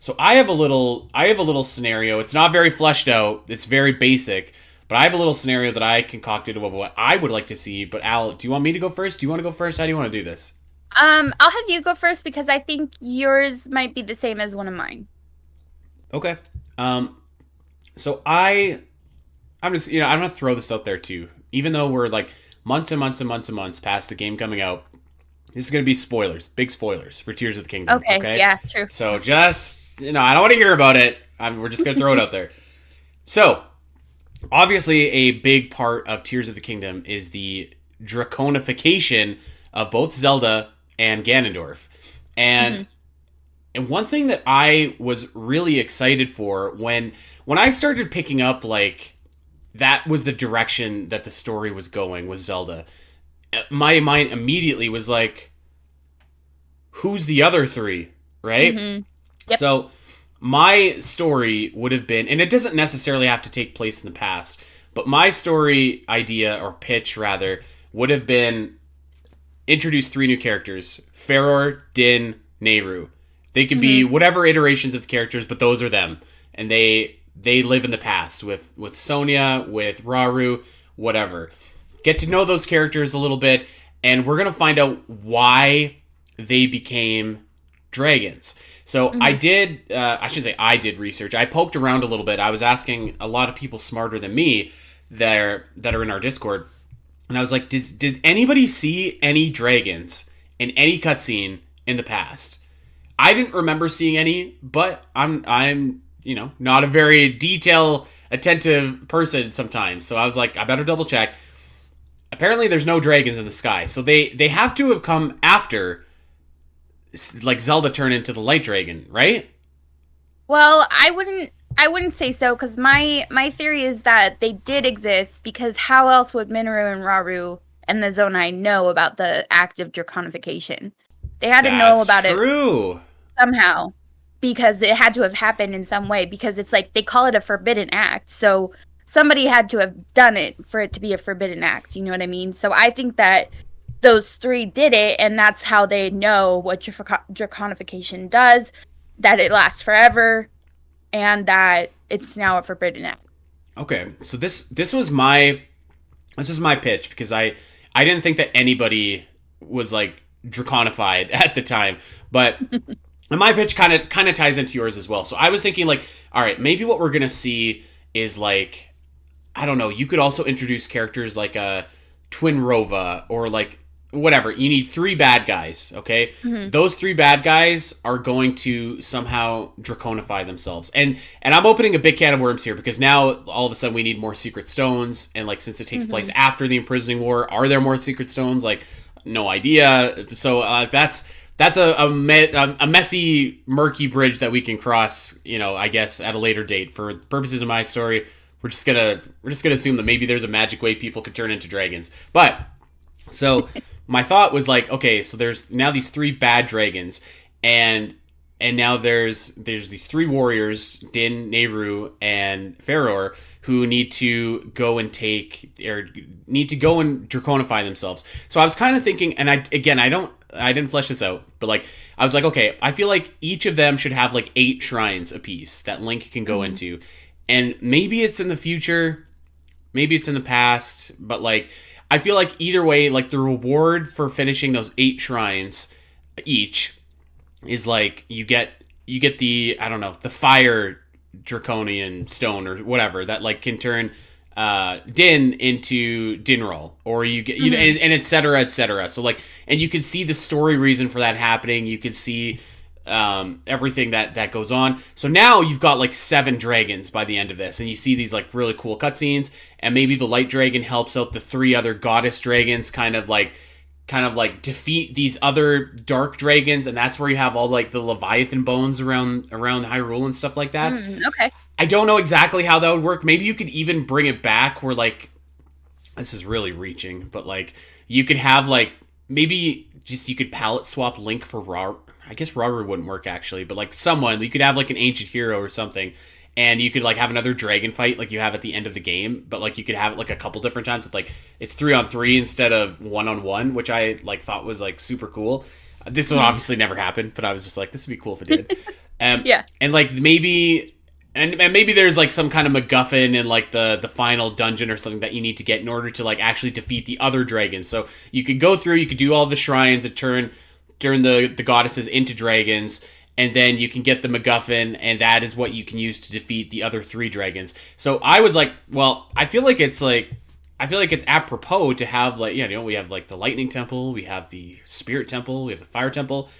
So I have a little scenario. It's not very fleshed out. It's very basic, but I have a little scenario that I concocted of what I would like to see. But Al, do you want me to go first? Do you want to go first? How do you want to do this? I'll have you go first because I think yours might be the same as one of mine. Okay. Um, I'm just I'm gonna throw this out there too. Even though we're like months and months and months and months past the game coming out, this is gonna be spoilers, big spoilers for Tears of the Kingdom. Okay, Okay. yeah, true. So just I don't want to hear about it. We're just gonna throw it out there. So obviously, a big part of Tears of the Kingdom is the draconification of both Zelda and Ganondorf. And Hmm. and one thing that I was really excited for when I started picking up like that was the direction that the story was going with Zelda. My mind immediately was like, who's the other three, right? Hmm. Yep. So my story would have been, and it doesn't necessarily have to take place in the past, but my story idea or pitch rather would have been introduce three new characters: Faror, Din, Nehru. They could be Hmm. whatever iterations of the characters, but those are them, and they live in the past with Sonia, with Rauru, whatever. Get to know those characters a little bit, and we're gonna find out why they became dragons. So I Hmm. did. I shouldn't say I did research. I poked around a little bit. I was asking a lot of people smarter than me that are in our Discord, and I was like, did anybody see any dragons in any cutscene in the past? I didn't remember seeing any, but I'm not a very detail attentive person sometimes. So I was like, I better double check. Apparently, there's no dragons in the sky, so they have to have come after like Zelda turned into the light dragon, right? Well, I wouldn't say so because my theory is that they did exist because how else would Minoru and Rauru and the Zonai know about the act of draconification? They had to know That's about it true. somehow because it had to have happened in some way because it's like they call it a forbidden act. So somebody had to have done it for it to be a forbidden act. You know what I mean? So I think that those three did it, and that's how they know what draconification does, that it lasts forever, and that it's now a forbidden act. Okay, so this was my pitch because I didn't think that anybody was like draconified at the time, but my pitch kind of ties into yours as well. So I was thinking like, all right, maybe what we're gonna see is like I don't know. You could also introduce characters like a Twin Rova or like whatever. You need three bad guys, okay? Hmm. Those three bad guys are going to somehow draconify themselves. And I'm opening a big can of worms here because now all of a sudden we need more secret stones and like since it takes place Hmm. after the imprisoning war, are there more secret stones? Like no idea. So that's a messy, murky bridge that we can cross. I guess at a later date. For purposes of my story, we're just gonna assume that maybe there's a magic way people could turn into dragons. But so my thought was like, okay, so there's now these three bad dragons, and now there's these three warriors, Din, Nehru, and Faror, who need to go and draconify themselves. So I was kind of thinking, and I didn't flesh this out, but like I was like, okay, I feel like each of them should have like 8 shrines apiece that Link can go Hmm. into, and maybe it's in the future, maybe it's in the past, but like I feel like either way, like the reward for finishing those 8 shrines each is like you get the I don't know the fire draconian stone or whatever that like can turn Din into Dinral, or you get Hmm. and et cetera, et cetera. So like, and you can see the story reason for that happening. You can see everything that goes on. So now you've got like 7 dragons by the end of this, and you see these like really cool cutscenes, and maybe the light dragon helps out the 3 other goddess dragons, kind of like defeat these other dark dragons, and that's where you have all like the Leviathan bones around Hyrule and stuff like that. Okay. I don't know exactly how that would work. Maybe you could even bring it back where like this is really reaching, but like you could have like maybe just you could palette swap Link for Raw. I guess Rauru wouldn't work actually, but like someone you could have like an ancient hero or something, and you could like have another dragon fight like you have at the end of the game, but like you could have it like a couple different times with like it's 3-on-3 instead of 1-on-1, which I like thought was like super cool. This would Hmm. obviously never happen, but I was just like this would be cool if it did. Yeah. And like maybe and maybe there's like some kind of MacGuffin in like the final dungeon or something that you need to get in order to like actually defeat the other dragons. So you could go through, you could do all the shrines that turn the goddesses into dragons, and then you can get the MacGuffin, and that is what you can use to defeat the other three dragons. So I was like, well, I feel like it's apropos to have like, you know, we have like the lightning temple, we have the spirit temple, we have the fire temple.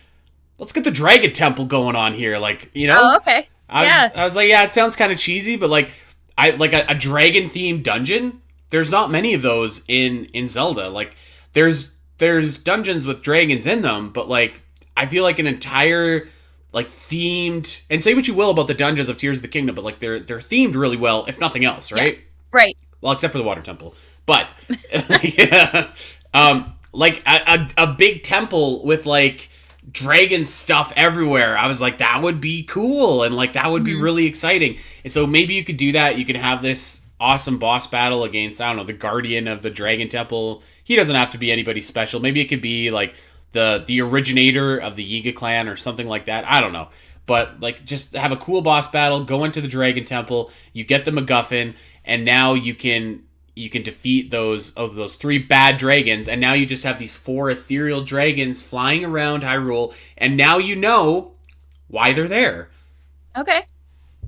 Let's get the dragon temple going on here, like, you know. Oh, okay. Yeah. I was like, yeah, it sounds kind of cheesy, but like, I like a dragon themed dungeon. There's not many of those in Zelda. Like, there's dungeons with dragons in them, but like, I feel like an entire like themed, and say what you will about the dungeons of Tears of the Kingdom, but like they're themed really well, if nothing else, right? Yeah. Right. Well, except for the water temple, but yeah, like a big temple with like dragon stuff everywhere. I was like, that would be cool, and like that would be really exciting. And so maybe you could do that. You could have this awesome boss battle against, I don't know, the guardian of the dragon temple. He doesn't have to be anybody special. Maybe it could be like the originator of the Yiga clan or something like that. I don't know. But like, just have a cool boss battle, go into the dragon temple, you get the MacGuffin, and now you can defeat those three bad dragons, and now you just have these four ethereal dragons flying around Hyrule, and now you know why they're there. Okay.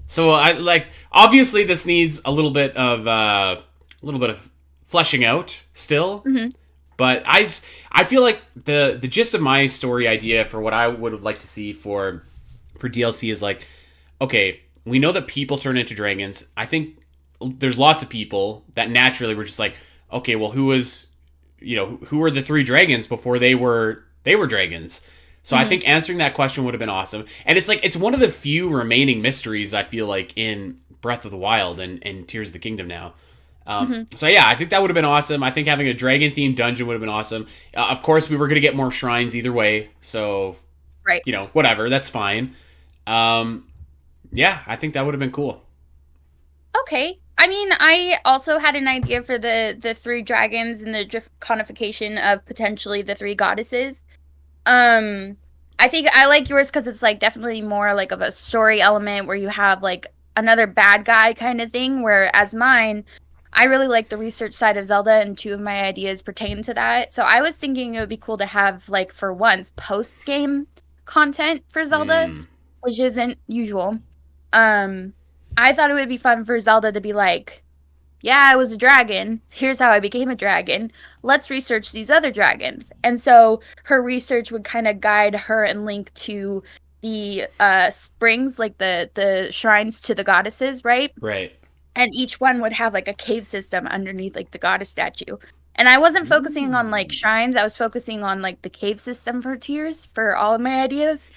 So I like, obviously this needs a little bit of fleshing out still. But I feel like the gist of my story idea for what I would have liked to see for DLC is like, okay, we know that people turn into dragons. I think there's lots of people that naturally were just like, okay, well, who were the three dragons before they were dragons? So I think answering that question would have been awesome. And it's like, it's one of the few remaining mysteries I feel like in Breath of the Wild and Tears of the Kingdom now. So yeah, I think that would have been awesome. I think having a dragon themed dungeon would have been awesome. Of course, we were going to get more shrines either way. So, right. You know, whatever, that's fine. Yeah, I think that would have been cool. Okay. I mean, I also had an idea for the three dragons and the draconification of potentially the three goddesses. I think I like yours because it's like definitely more like of a story element where you have like another bad guy kind of thing, whereas mine, I really like the research side of Zelda, and two of my ideas pertain to that. So I was thinking it would be cool to have, like, for once, post-game content for Zelda, which isn't usual. I thought it would be fun for Zelda to be like, yeah, I was a dragon. Here's how I became a dragon. Let's research these other dragons. And so her research would kind of guide her and Link to the springs, like the shrines to the goddesses, right? Right. And each one would have like a cave system underneath like the goddess statue. And I wasn't focusing on like shrines, I was focusing on like the cave system for Tears for all of my ideas.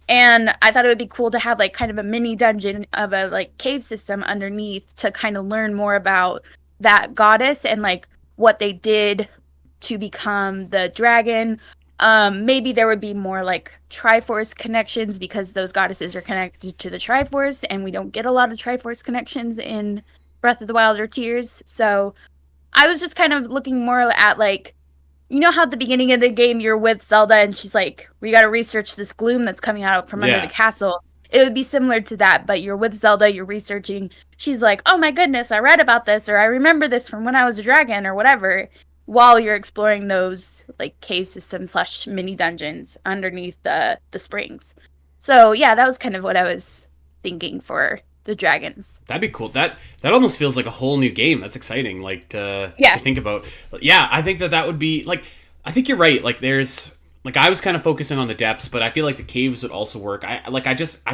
And I thought it would be cool to have like kind of a mini dungeon of a like cave system underneath to kind of learn more about that goddess and like what they did to become the dragon. Maybe there would be more like Triforce connections because those goddesses are connected to the Triforce, and we don't get a lot of Triforce connections in Breath of the Wild or Tears. So I was just kind of looking more at like, you know how at the beginning of the game you're with Zelda and she's like, we got to research this gloom that's coming out from under the castle. It would be similar to that, but you're with Zelda, you're researching. She's like, oh my goodness, I read about this, or I remember this from when I was a dragon, or whatever, while you're exploring those like cave systems / mini dungeons underneath the springs. So yeah, that was kind of what I was thinking for the dragons. That'd be cool. That almost feels like a whole new game. That's exciting, like to think about. Yeah, I think that would be like, I think you're right. Like there's like, I was kind of focusing on the depths, but I feel like the caves would also work. I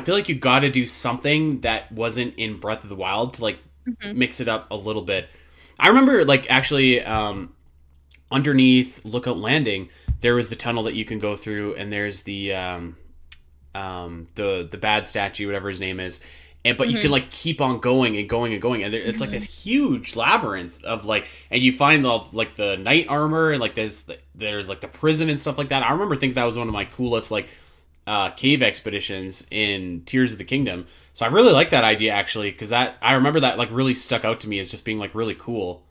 feel like you got to do something that wasn't in Breath of the Wild to like mix it up a little bit. I remember like actually underneath Lookout Landing there was the tunnel that you can go through, and there's the bad statue, whatever his name is. But you can like keep on going and going and going, and it's like this huge labyrinth of like, and you find like the knight armor, and like there's like the prison and stuff like that. I remember thinking that was one of my coolest like cave expeditions in Tears of the Kingdom. So I really like that idea actually, because I remember that like really stuck out to me as just being like really cool.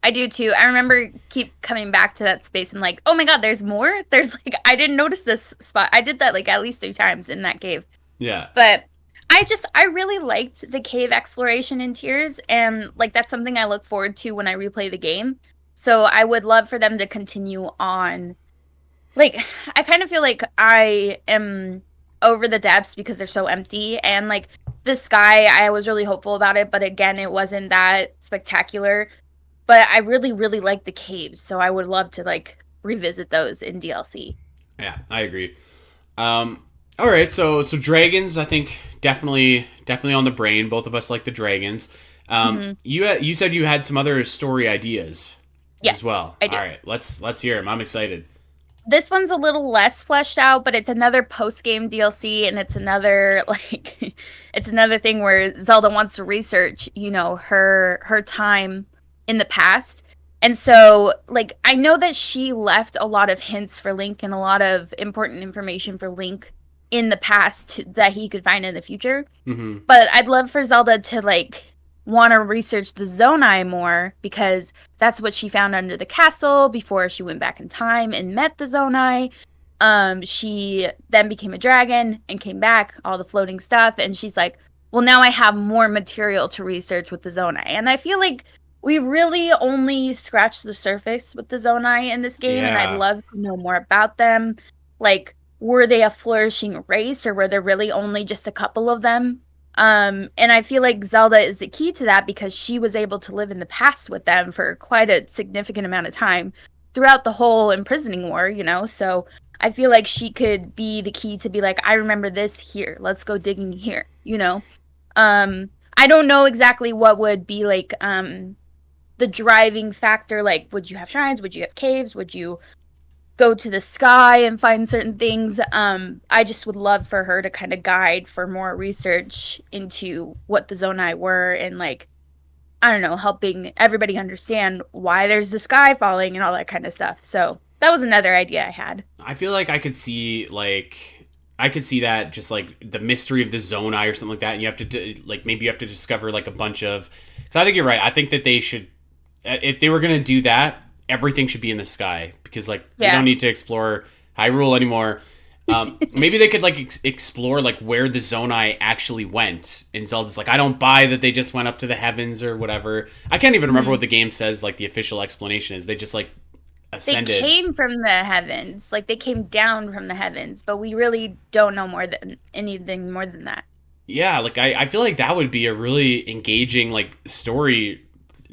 I do too. I remember keep coming back to that space and like, oh my god, there's more. There's like, I didn't notice this spot. I did that like at least 3 times in that cave. Yeah. But I really liked the cave exploration in Tears, and like that's something I look forward to when I replay the game. So I would love for them to continue on. Like, I kind of feel like I am over the depths because they're so empty, and like the sky, I was really hopeful about it, but again, it wasn't that spectacular. But I really, really like the caves, so I would love to like revisit those in DLC. Yeah, I agree. All right, so dragons, I think definitely on the brain. Both of us like the dragons. You said you had some other story ideas as Yes, well. I do. All right, let's hear them. I'm excited. This one's a little less fleshed out, but it's another post-game DLC, and it's another like it's another thing where Zelda wants to research, her time in the past. And so, like, I know that she left a lot of hints for Link and a lot of important information for Link in the past that he could find in the future. Mm-hmm. But I'd love for Zelda to like want to research the Zonai more because that's what she found under the castle before she went back in time and met the Zonai. She then became a dragon and came back, all the floating stuff, and she's like, well, now I have more material to research with the Zonai. And I feel like we really only scratched the surface with the Zonai in this game, and I'd Yeah. love to know more about them. Like, were they a flourishing race, or were there really only just a couple of them? And I feel like Zelda is the key to that because she was able to live in the past with them for quite a significant amount of time throughout the whole imprisoning war. So I feel like she could be the key to be like, I remember this here. Let's go digging here. I don't know exactly what would be like the driving factor. Like, would you have shrines? Would you have caves? Would you go to the sky and find certain things? I just would love for her to kind of guide for more research into what the Zonai were and like, I don't know, helping everybody understand why there's the sky falling and all that kind of stuff. So that was another idea I had. I feel like I could see that just like the mystery of the Zonai or something like that, and you have to like maybe you have to discover like a bunch of. So I think you're right. I think that they should, if they were gonna do that, everything should be in the sky because like we don't need to explore Hyrule anymore. Maybe they could like explore like where the Zonai actually went, and Zelda's like, I don't buy that they just went up to the heavens or whatever. I can't even remember what the game says. Like the official explanation is they just like ascended. They came from the heavens, like they came down from the heavens, but we really don't know more than anything more than that. Yeah, like I feel like that would be a really engaging like story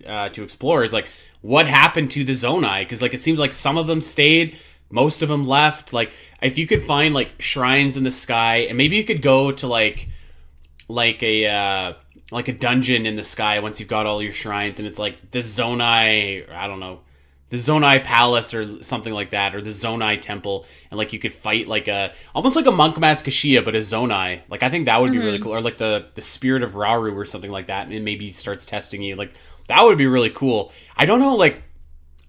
to explore. Is like what happened to the Zonai because like it seems like some of them stayed, most of them left. Like if you could find like shrines in the sky, and maybe you could go to like a dungeon in the sky once you've got all your shrines, and it's like the Zonai, I don't know, the Zonai Palace or something like that, or the Zonai Temple, and like you could fight like a almost like a Monk Mask Kashia, but a Zonai. Like I think that would be really cool, or like the Spirit of Rauru or something like that, and maybe starts testing you. Like that would be really cool. I don't know, like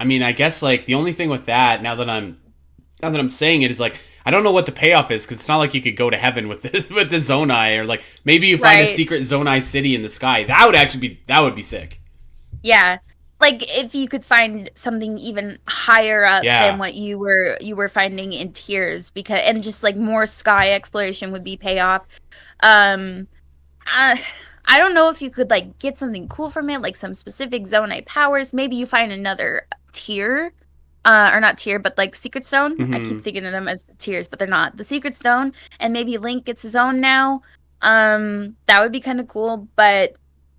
I mean, I guess like the only thing with that now that I'm saying it is like I don't know what the payoff is because it's not like you could go to heaven with this with the Zonai, or like maybe you find a secret Zonai city in the sky. That would be sick. Yeah. Like if you could find something even higher up than what you were finding in Tears, because and just like more sky exploration would be payoff. I don't know if you could like get something cool from it, like some specific Zonai powers. Maybe you find another tier, or not tier, but like secret stone. I keep thinking of them as the tiers, but they're not. The secret stone, and maybe Link gets his own now. That would be kind of cool, but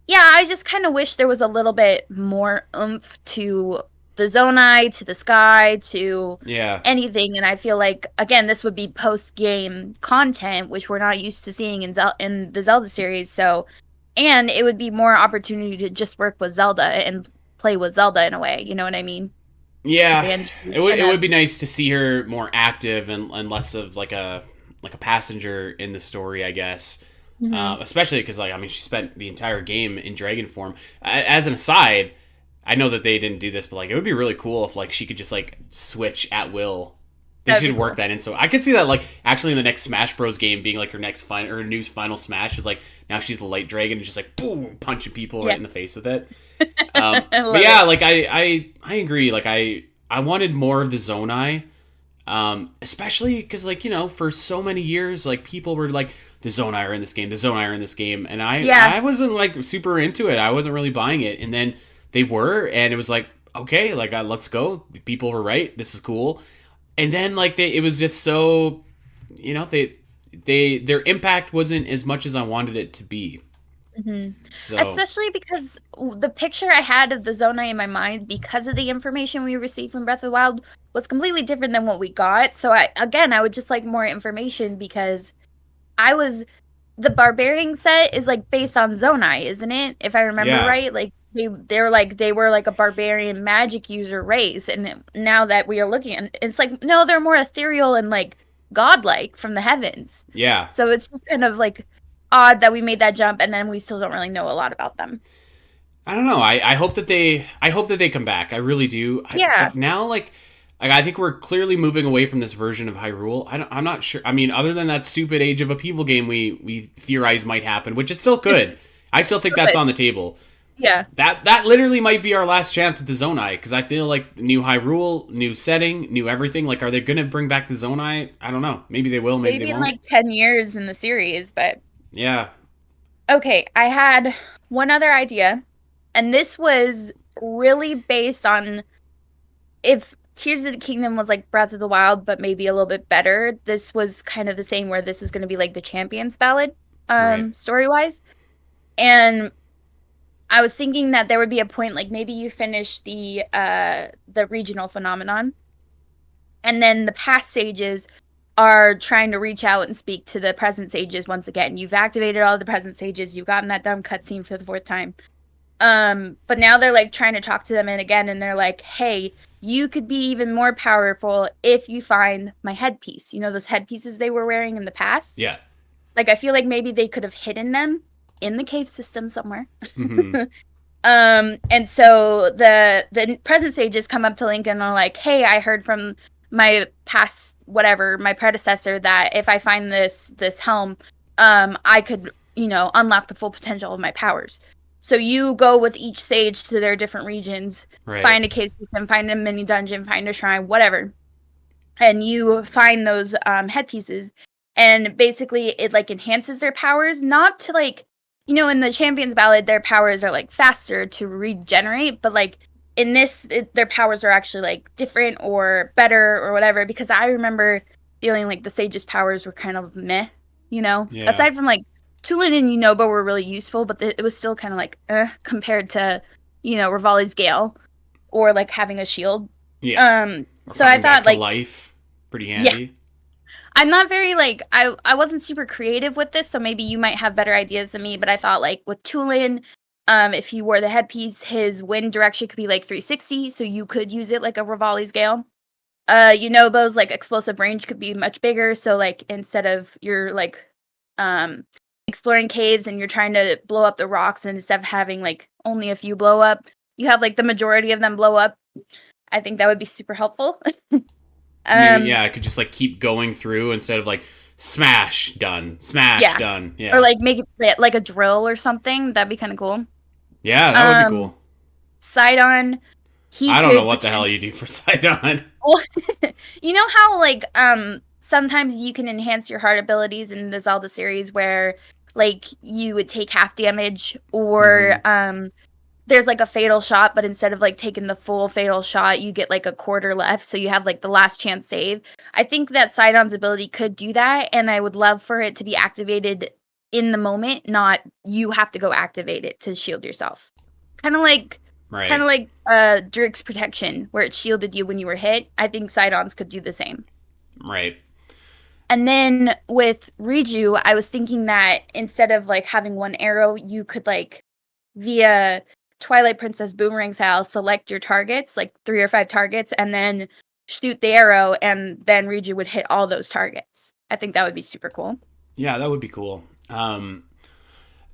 yeah, I just kind of wish there was a little bit more oomph to the Zonai, to the sky, to anything. And I feel like, again, this would be post-game content, which we're not used to seeing in the Zelda series. So, and it would be more opportunity to just work with Zelda and play with Zelda in a way. You know what I mean? Yeah, it would be nice to see her more active and less of like a passenger in the story, I guess. Especially because, like, I mean, she spent the entire game in dragon form. As an aside, I know that they didn't do this, but like, it would be really cool if like she could just like switch at will They That'd should be work cool. that in. So I could see that like actually in the next Smash Bros game being like her next final or new final Smash is like now she's the light dragon and just like boom punching people right Yeah. in the face with it. I But love yeah, it. like I agree. Like I wanted more of the Zonai, especially because like for so many years like people were like the Zonai are in this game, the Zonai are in this game, and Yeah. I wasn't like super into it. I wasn't really buying it, and then they were, and it was like okay, like let's go. People were right. This is cool. And then like it was just so, their impact wasn't as much as I wanted it to be. hmm So Especially because the picture I had of the Zonai in my mind, because of the information we received from Breath of the Wild, was completely different than what we got. So I would just like more information because I was the barbarian set is like based on Zonai, isn't it? If I remember yeah, right, like they were like a barbarian magic user race, and now that we are looking at it's like no, they're more ethereal and like godlike from the heavens. yeah. So it's just kind of like odd that we made that jump and then we still don't really know a lot about them. I don't know. I hope that they come back. I really do. Yeah, But now like I think we're clearly moving away from this version of Hyrule. I'm not sure. I mean, other than that stupid Age of Upheaval game we theorize might happen, which it still could. I still think that's but on the table. yeah. That literally might be our last chance with the Zonai because I feel like new Hyrule, new setting, new everything. Like, are they gonna bring back the Zonai? I don't know. Maybe they will. Maybe they Maybe in won't. like 10 years in the series, but Yeah. okay, I had one other idea, and this was really based on if Tears of the Kingdom was like Breath of the Wild, but maybe a little bit better. This was kind of the same where this is going to be like the Champions Ballad, Right. story wise. And I was thinking that there would be a point like maybe you finish the regional phenomenon, and then the past sages are trying to reach out and speak to the present sages once again. You've activated all the present sages. You've gotten that dumb cutscene for the fourth time. But now they're like trying to talk to them and again, and they're like, "Hey, you could be even more powerful if you find my headpiece. You know those headpieces they were wearing in the past? Yeah. Like I feel like maybe they could have hidden them in the cave system somewhere." Hmm. And so the present sages come up to Link and are like, "Hey, I heard from my past whatever, my predecessor that if I find this helm, I could, unlock the full potential of my powers." So you go with each sage to their different regions, Right. find a cave system, find a mini dungeon, find a shrine, whatever, and you find those headpieces, and basically it like enhances their powers, not to like, in the Champions Ballad, their powers are like faster to regenerate, but like in this, their powers are actually like different or better or whatever. Because I remember feeling like the sage's powers were kind of meh, Yeah. aside from like Tulin and Yunoba were really useful, but it was still kind of like compared to Rivali's Gale or like having a shield. Yeah. Or So I coming back thought to like life. Pretty yeah, handy. I'm not very like I wasn't super creative with this, so maybe you might have better ideas than me. But I thought like with Tulin, if he wore the headpiece, his wind direction could be like 360, so you could use it like a Rivali's Gale. Yunobo's like explosive range could be much bigger, so like instead of you're like exploring caves and you're trying to blow up the rocks, and instead of having like only a few blow up, you have like the majority of them blow up. I think that would be super helpful. Yeah, I could just like keep going through instead of like smash done, smash Yeah. done. Or Yeah. like make it like a drill or something. That'd be kind of cool. Yeah, that would be Um, cool. Sidon, he I don't know could what the hell pretend. you do for Sidon. Well, you know how like sometimes you can enhance your heart abilities in the Zelda series where like you would take half damage or Hmm. there's like a fatal shot, but instead of like taking the full fatal shot, you get like a quarter left, so you have like the last chance save. I think that Sidon's ability could do that, and I would love for it to be activated in the moment, not you have to go activate it to shield yourself. Kind of like kind Right. of like Drig's protection where it shielded you when you were hit. I think Sidon's could do the same. Right. And then with Riju, I was thinking that instead of like having one arrow, you could like via Twilight Princess Boomerang style select your targets, like 3 or 5 targets, and then shoot the arrow, and then Riju would hit all those targets. I think that would be super cool. Yeah, that would be cool.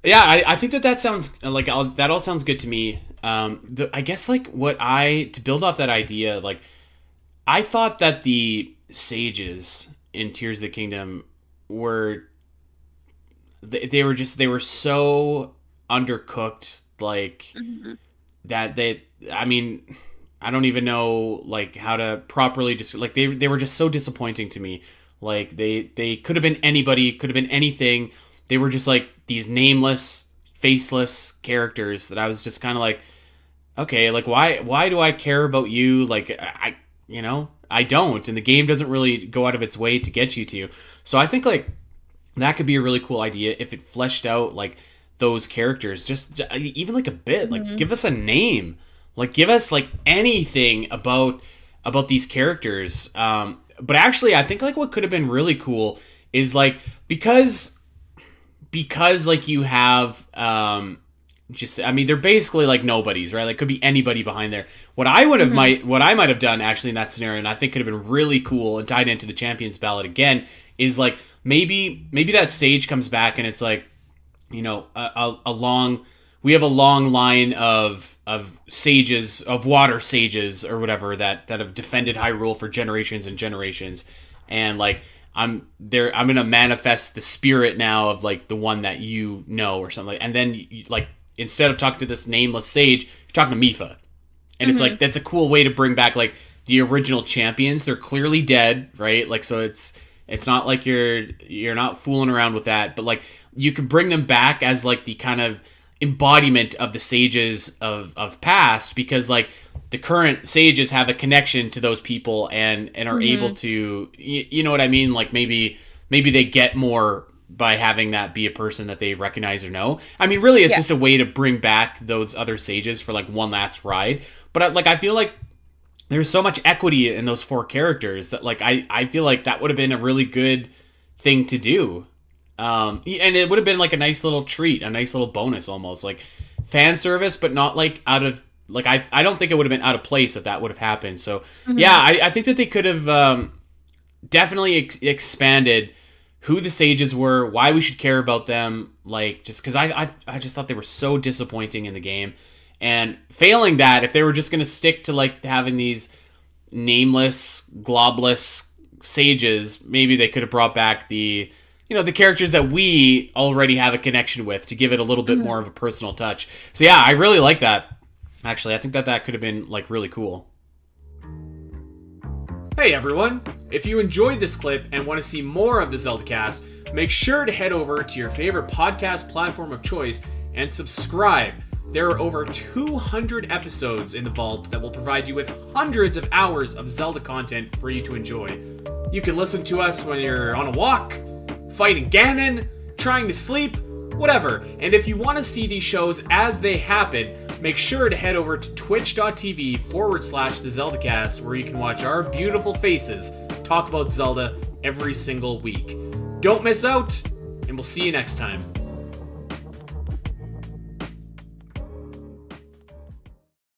Yeah, I think that sounds like that all sounds good to me. I guess like to build off that idea, like I thought that the sages in Tears of the Kingdom were they were so undercooked, like that I mean, I don't even know like how to properly just like they were just so disappointing to me. Like they could have been anybody, could have been anything. They were just like these nameless, faceless characters that I was just kind of like, okay, like why do I care about you? Like I don't, and the game doesn't really go out of its way to get you to. So I think like that could be a really cool idea if it fleshed out like those characters just even like a bit. Like give us a name, like give us like anything about these characters. But actually, I think like what could have been really cool is like because like you have just I mean they're basically like nobodies, right? Like could be anybody behind there. What I would have what I might have done actually in that scenario, and I think could have been really cool and tied into the Champions Ballad again, is like maybe that sage comes back and it's like, you know, we have a long line of sages, of water sages or whatever that have defended Hyrule for generations and generations, and like I'm gonna manifest the spirit now of like the one that you know or something, and then like instead of talking to this nameless sage, you're talking to Mipha, and it's like that's a cool way to bring back like the original champions. They're clearly dead, right? Like so it's not like you're not fooling around with that, but like you could bring them back as like the kind of embodiment of the sages of past, because like the current sages have a connection to those people and are able to you know what I mean, like maybe they get more by having that be a person that they recognize or know. I mean really it's just a way to bring back those other sages for like one last ride. But like I feel like there's so much equity in those 4 characters that like I feel like that would have been a really good thing to do. And it would have been like a nice little treat, a nice little bonus, almost like fan service, but not like out of like I don't think it would have been out of place if that would have happened. So yeah, I think that they could have definitely expanded who the sages were, why we should care about them, like just because I just thought they were so disappointing in the game. And failing that, if they were just going to stick to like having these nameless, globless sages, maybe they could have brought back the characters that we already have a connection with to give it a little bit more of a personal touch. So yeah, I really like that. Actually, I think that could have been like really cool. Hey everyone, if you enjoyed this clip and want to see more of the Zelda cast, make sure to head over to your favorite podcast platform of choice and subscribe. There are over 200 episodes in the vault that will provide you with hundreds of hours of Zelda content for you to enjoy. You can listen to us when you're on a walk, fighting Ganon, trying to sleep, whatever. And if you want to see these shows as they happen, make sure to head over to twitch.tv/the ZeldaCast, where you can watch our beautiful faces talk about Zelda every single week. Don't miss out, and we'll see you next time.